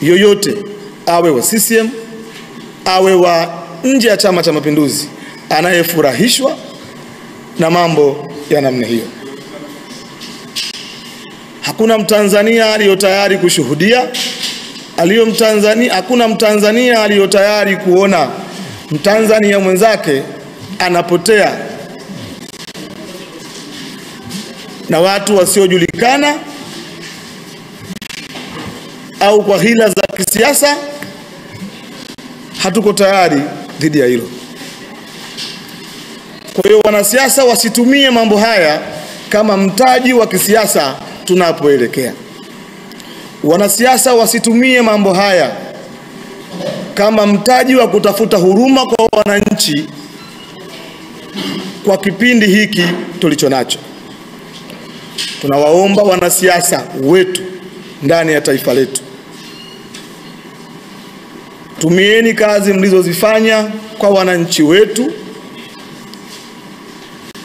yoyote, awe wa CCM, awe wa nje ya Chama cha Mapinduzi, anayefurahishwa na mambo ya namna hiyo. Hakuna Mtanzania aliyotayari kushuhudia, hakuna Mtanzania aliyotayari kuona Mtanzania mwenzake anapotea na watu wasiojulikana au kwa hila za kisiasa. Hatuko tayari dhidi ya hilo. Kwa hiyo wanasiasa wasitumie mambo haya kama mtaji wa kisiasa tunapoelekea. Wanasiasa wasitumie mambo haya kama mtaji wa kutafuta huruma kwa wananchi kwa kipindi hiki tulicho nacho. Tunawaomba wanasiasa wetu ndani ya taifa letu, tumieni kazi mlizozifanya kwa wananchi wetu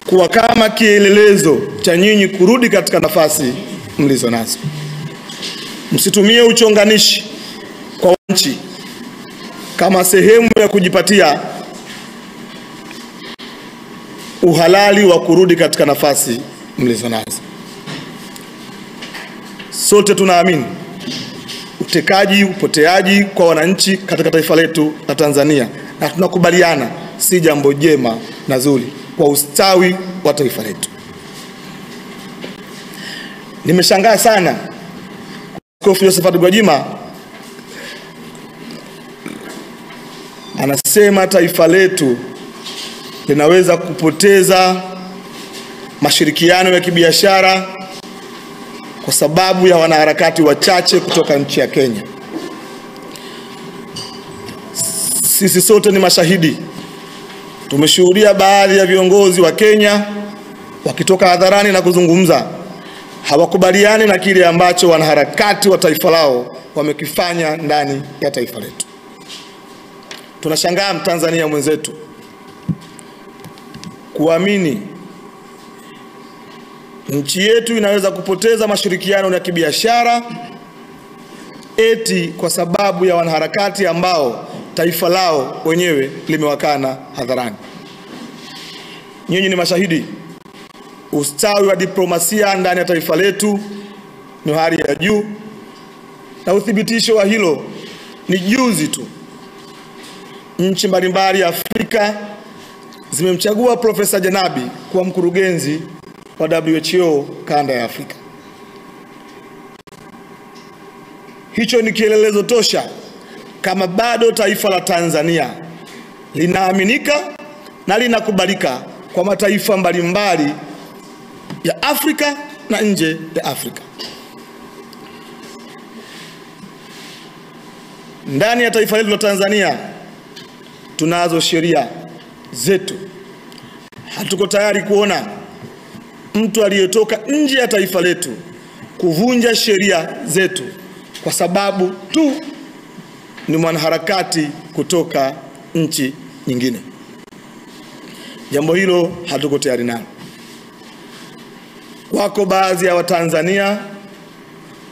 kuwa kama kielelezo cha nyinyi kurudi katika nafasi mlizo nazo. Msitumie uchonganishi kwa wananchi kama sehemu ya kujipatia uhalali wa kurudi katika nafasi mlizo nazo. Sote tunaamini utekaji, upoteaji kwa wananchi katika taifa letu la Tanzania, na tunakubaliana si jambo jema na zuri kwa ustawi wa taifa letu. Nimeshangaa sana Askofu Josephat Gwajima anasema taifa letu linaweza kupoteza mashirikiano ya kibiashara kwa sababu ya wanaharakati wachache kutoka nchi ya Kenya. Sisi sote ni mashahidi. Tumeshuhudia baadhi ya viongozi wa Kenya wakitoka hadharani na kuzungumza hawakubaliani na kile ambacho wanaharakati wa taifa lao wamekifanya ndani ya taifa letu. Tunashangaa Mtanzania mwenzetu kuamini nchi yetu inaweza kupoteza mashirikiano ya kibiashara eti kwa sababu ya wanaharakati ambao taifa lao wenyewe limewakana hadharani. Nyinyi ni mashahidi. Ustawi wa diplomasia ndani ya taifa letu ni hali ya juu, na uthibitisho wa hilo ni juzi tu nchi mbalimbali ya Afrika zimemchagua Profesa Janabi kuwa mkurugenzi wa WHO kanda ya Afrika. Hicho ni kielelezo tosha kama bado taifa la Tanzania linaaminika na linakubalika kwa mataifa mbalimbali ya Afrika na nje ya Afrika. Ndani ya taifa letu la Tanzania tunazo sheria zetu. Hatuko tayari kuona mtu aliyetoka nje ya taifa letu kuvunja sheria zetu kwa sababu tu ni mwanaharakati kutoka nchi nyingine. Jambo hilo hatuko tayari nalo. Wako baadhi ya Watanzania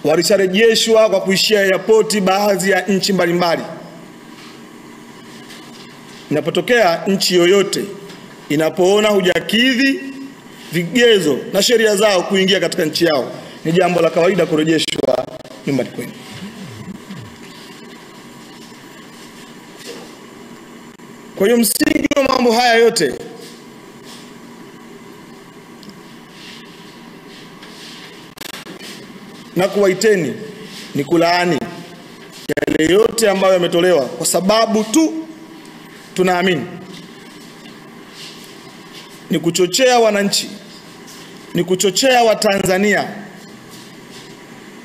walisharejeshwa kwa kuishia airport baadhi ya nchi mbalimbali. Inapotokea nchi yoyote inapoona hujakidhi vigezo na sheria zao kuingia katika nchi yao, ni jambo la kawaida kurejeshwa nyumbani kwenu. Kwa hiyo msingi wa mambo haya yote na kuwaiteni ni kulaani yale yote ambayo yametolewa kwa sababu tu tunaamini ni kuchochea wananchi, ni kuchochea Watanzania,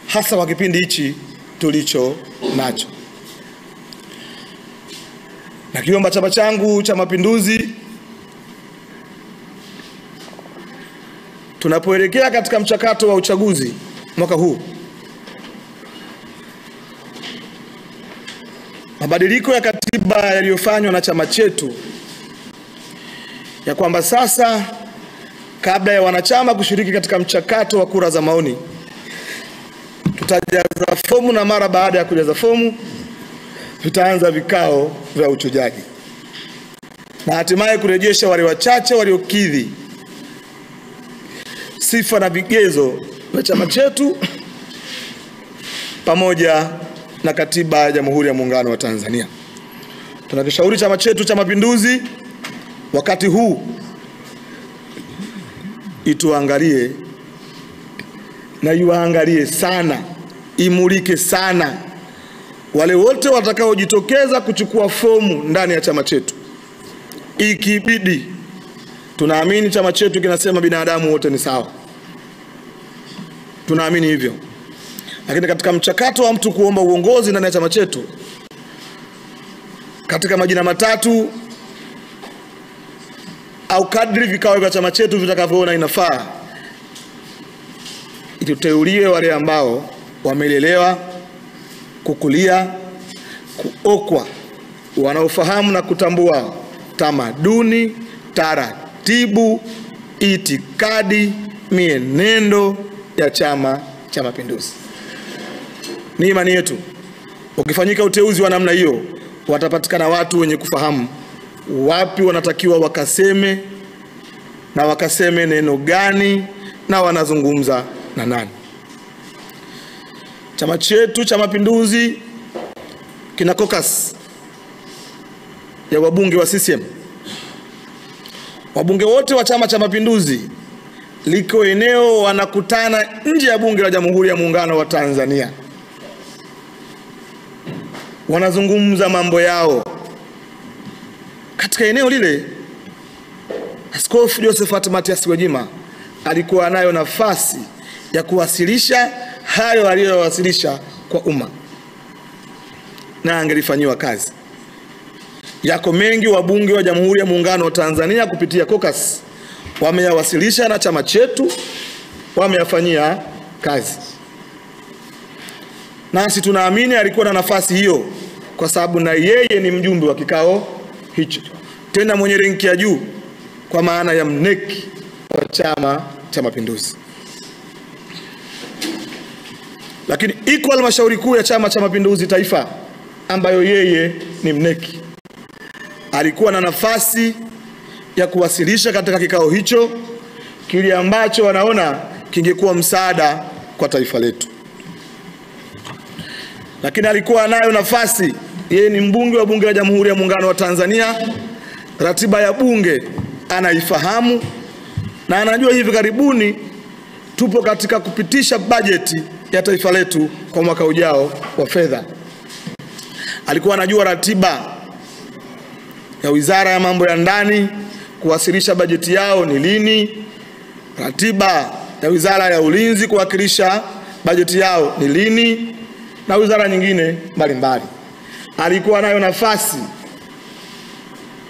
hasa kwa kipindi hichi tulicho nacho. Na kiomba chama changu cha Mapinduzi, tunapoelekea katika mchakato wa uchaguzi mwaka huu, mabadiliko ya katiba yaliyofanywa na chama chetu ya kwamba sasa kabla ya wanachama kushiriki katika mchakato wa kura za maoni tutajaza fomu na mara baada ya kujaza fomu tutaanza vikao vya uchujaji na hatimaye kurejesha wale wachache waliokidhi sifa na vigezo vya chama chetu pamoja na katiba ya Jamhuri ya Muungano wa Tanzania. Tunakishauri chama chetu cha Mapinduzi wakati huu ituangalie na iwaangalie sana, imulike sana wale wote watakaojitokeza kuchukua fomu ndani ya chama chetu. Ikibidi, tunaamini chama chetu kinasema binadamu wote ni sawa. Tunaamini hivyo. Lakini katika mchakato wa mtu kuomba uongozi ndani ya chama chetu, katika majina matatu au kadri vikao vya chama chetu vitakavyoona inafaa, ituteuliwe wale ambao wamelelewa, kukulia, kuokwa, wanaofahamu na kutambua tamaduni, taratibu, itikadi, mienendo ya Chama cha Mapinduzi. Ni imani yetu ukifanyika uteuzi wa namna hiyo, watapatikana watu wenye kufahamu wapi wanatakiwa wakaseme na wakaseme neno gani na wanazungumza na nani. Chama chetu cha Mapinduzi kina caucus ya wabunge wa CCM. Wabunge wote wa Chama cha Mapinduzi liko eneo wanakutana nje ya Bunge la Jamhuri ya Muungano wa Tanzania. Wanazungumza mambo yao. Katika eneo lile, Askofu Josephat Mathias Gwajima alikuwa nayo nafasi ya kuwasilisha hayo aliyowasilisha kwa umma na angelifanyiwa kazi. Yako mengi wabunge wa Jamhuri ya Muungano wa Tanzania kupitia caucus wameyawasilisha na chama chetu, wameyafanyia kazi. Nasi tunaamini alikuwa na nafasi hiyo kwa sababu na yeye ni mjumbe wa kikao hicho, tena mwenye renki ya juu kwa maana ya mneki wa Chama cha Mapinduzi. Lakini iko halmashauri kuu ya Chama cha Mapinduzi Taifa ambayo yeye ni mneki, alikuwa na nafasi ya kuwasilisha katika kikao hicho kile ambacho wanaona kingekuwa msaada kwa taifa letu. Lakini alikuwa nayo nafasi, yeye ni mbunge wa Bunge la Jamhuri ya Muungano wa Tanzania, ratiba ya bunge anaifahamu na anajua hivi karibuni tupo katika kupitisha bajeti ya taifa letu kwa mwaka ujao wa fedha. Alikuwa anajua ratiba ya Wizara ya Mambo ya Ndani kuwasilisha bajeti yao ni lini, ratiba ya Wizara ya Ulinzi kuwakilisha bajeti yao ni lini, na wizara nyingine mbalimbali. Alikuwa nayo nafasi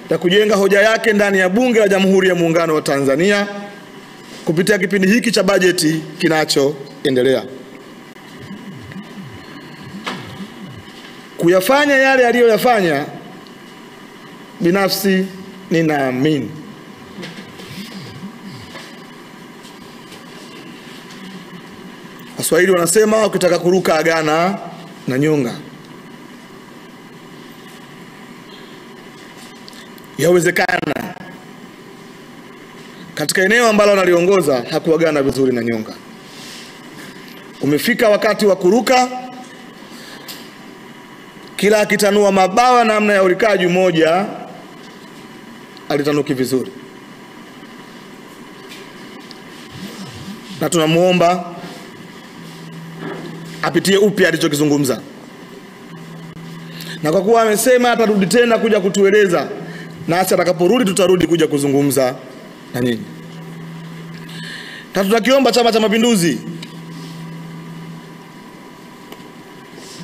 ya kujenga hoja yake ndani ya Bunge la Jamhuri ya Muungano wa Tanzania kupitia kipindi hiki cha bajeti kinachoendelea. Kuyafanya yale aliyoyafanya, binafsi ninaamini Waswahili wanasema ukitaka kuruka agana na nyonga. Yawezekana katika eneo ambalo analiongoza hakuagana vizuri na nyonga. Umefika wakati wa kuruka, kila akitanua mabawa namna ya urikaji moja alitanuki vizuri. Na tunamuomba apitie upya alichokizungumza. Na kwa kuwa amesema atarudi tena kuja kutueleza, nasi atakaporudi tutarudi kuja kuzungumza na nyinyi. Tutakiomba Chama cha Mapinduzi,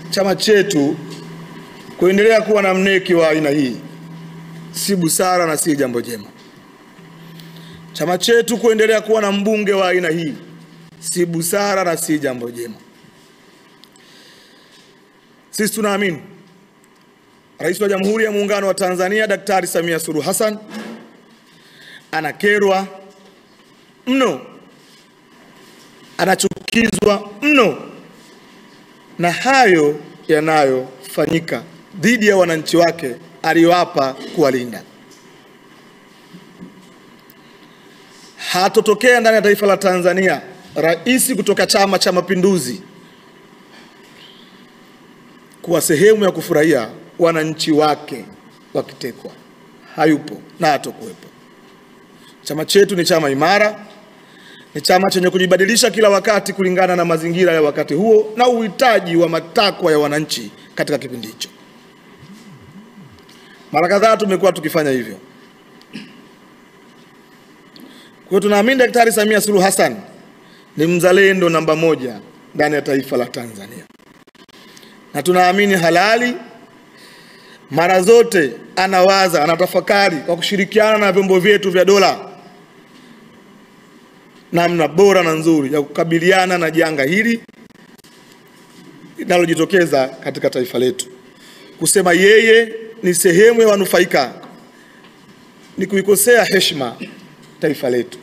chama chetu, kuendelea kuwa na mneki wa aina hii si busara na si jambo jema. Chama chetu kuendelea kuwa na mbunge wa aina hii si busara na si jambo jema. Sisi tunaamini Rais wa Jamhuri ya Muungano wa Tanzania Daktari Samia Suluhu Hassan anakerwa mno, anachukizwa mno na hayo yanayofanyika dhidi ya wananchi wake aliyoapa kuwalinda. Hatotokea ndani ya taifa la Tanzania rais kutoka Chama cha Mapinduzi kuwa sehemu ya kufurahia wananchi wake wakitekwa. Hayupo na hatakuwepo. Chama chetu ni chama imara, ni chama chenye kujibadilisha kila wakati kulingana na mazingira ya wakati huo na uhitaji wa matakwa ya wananchi katika kipindi hicho. Mara kadhaa tumekuwa tukifanya hivyo. Kwa hiyo tunaamini Daktari Samia Suluhu Hassan ni mzalendo namba 1 ndani ya taifa la Tanzania. Na tunaamini halali, mara zote anawaza, anatafakari kwa kushirikiana na vyombo vyetu vya dola namna bora na nzuri ya kukabiliana na janga hili linalojitokeza katika taifa letu. Kusema yeye ni sehemu ya wanufaika ni kuikosea heshima taifa letu,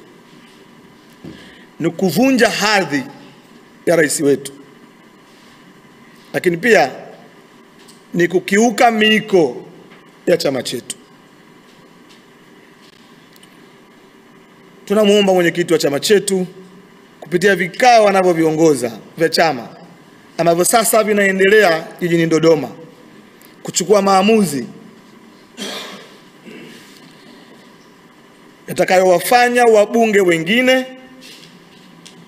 ni kuvunja hadhi ya rais wetu, lakini pia ni kukiuka miiko ya chama chetu. Tunamuomba mwenyekiti wa chama chetu kupitia vikao anavyoviongoza vya chama ambavyo sasa vinaendelea jijini Dodoma kuchukua maamuzi yatakayowafanya wabunge wengine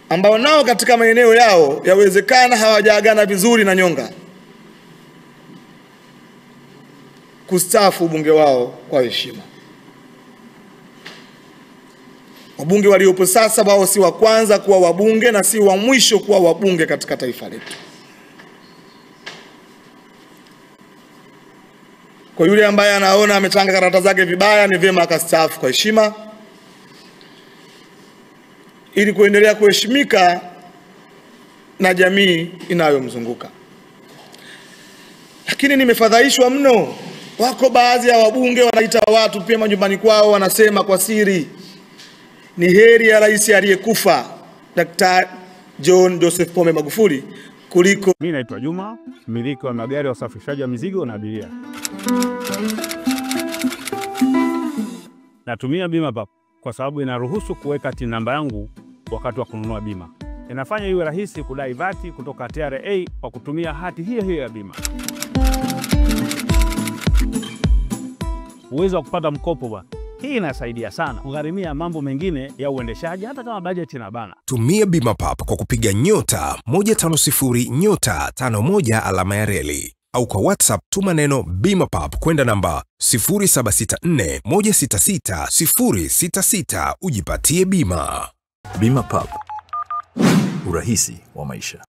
ambao nao katika maeneo yao yawezekana hawajaagana vizuri na nyonga kustaafu ubunge wao kwa heshima. Wabunge waliopo sasa wao si wa kwanza kuwa wabunge na si wa mwisho kuwa wabunge katika taifa letu. Kwa yule ambaye anaona amechanga karata zake vibaya, ni vyema akastaafu kwa heshima ili kuendelea kuheshimika na jamii inayomzunguka. Lakini nimefadhaishwa mno. Wako baadhi ya wabunge wanaita watu pia majumbani kwao, wanasema kwa siri ni heri ya rais aliyekufa Daktari John Joseph Pombe Magufuli kuliko. Mimi naitwa Juma, mmiliki wa magari ya usafirishaji wa mizigo na abiria. Natumia Bima Pap kwa sababu inaruhusu kuweka TIN namba yangu wakati wa kununua bima. Inafanya iwe rahisi kudai vati kutoka TRA kwa kutumia hati hiyo ya bima. Uwezo wa kupata mkopo bwana. Hii inasaidia sana kugharimia mambo mengine ya uendeshaji hata kama bajeti inabana. Tumia Bima Pap kwa kupiga *150*51 alama ya reli au kwa WhatsApp tuma neno Bima Pap kwenda namba 0764166066 ujipatie bima. Bima Pap, urahisi wa maisha.